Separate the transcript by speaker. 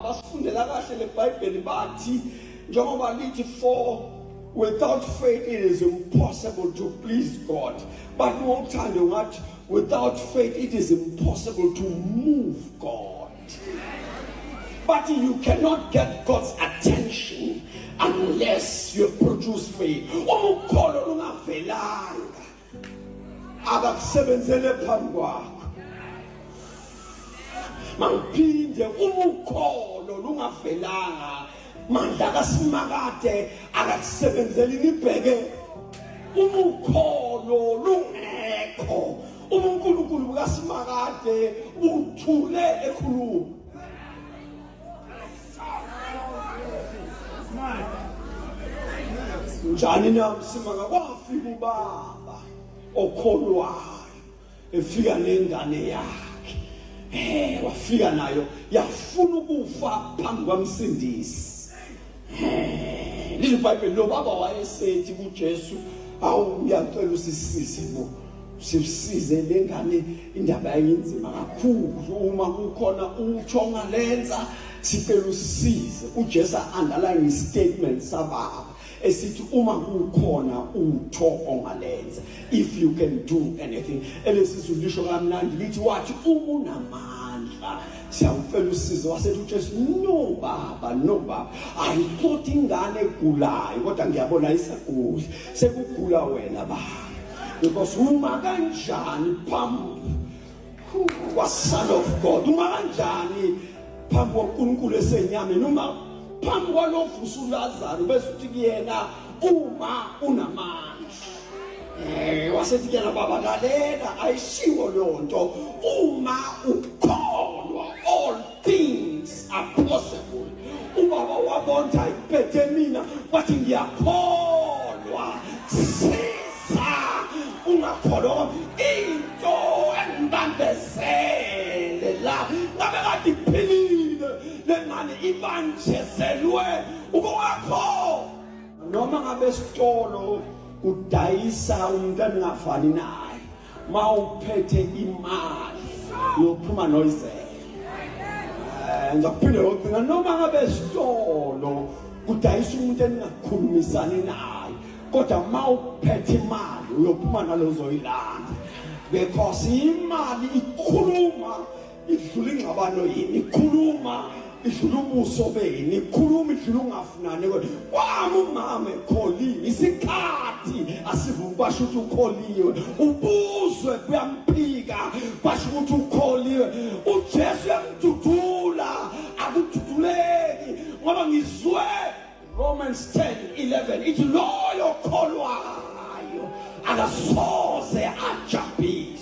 Speaker 1: Basifundela kahle leBhayibheli bathi njengoba lithi for without faith it is impossible to please God. But ngokuthanda ngathi without faith it is impossible to move God. But you cannot get God's attention unless you produce faith. Umukholo lungavelanga akakusebenzele phambi kwakho. Mangphinde umukholo lungavelanga mandla kaSimakade akakusebenzeli nibheke umukholo lungekho uNkulunkulu kaSimakade uthule ekhuluma njani namsimaka kwafika ubaba okholwayo efika nengane yakhe wafika nayo yafuna ukufa phambi kwamsindisi leli Bible lo baba wayesethi kuJesu awu ngiyacela usisize bo sisize lengane indaba yenzima kakhulu uma kukhona uthonga lenza sicela usisize uJesu underline statement sababa esithi uma kukhona utho ongalenza if you can do anything elesisulisho kamnandi lithi wathi umunamandla siyamfela usizo wasethi uJesu no baba I thought ingane egulayo kodwa ngiyabona isagula sekugula wena baba because uma kanjani phambi kwa son of God uma kanjani phambi kwaNkulunkulu esenyama noma phambi kwalovusa uLazaro bese uthi kuyena uma unamandla wasethi kuyena baba lalela ayishiwo lonto uma ukholwa all things are possible ubaba wabonta iphethe mina wathi ngiyakholwa siza ungakholwa into embambezele la ngabe kade iphilile lengane ibanjezelwe ukwakho noma ngabe sitolo kudayisa umuntu angafani naye mawuphethe imali yophuma noyizela ngaphinda lokho noma ngabe sitolo kudayisa umuntu engakhulumisani naye kodwa mawuphethe imali uyophuma nalozoyilanda because imali ikhuluma idlula ingxabano yini ikhuluma idlula ubuso beni ikhuluma idlula ungafunani kwami umama ekholiwe isikhathi asivuki basho ukuthi ukholiwe ubuzwe kuyamphika basho ukuthi ukholiwe uJesu yamdudula akududuleki ngoba ngizwe Romans 10:11 ithi loyo kholwayo akasoze ajabile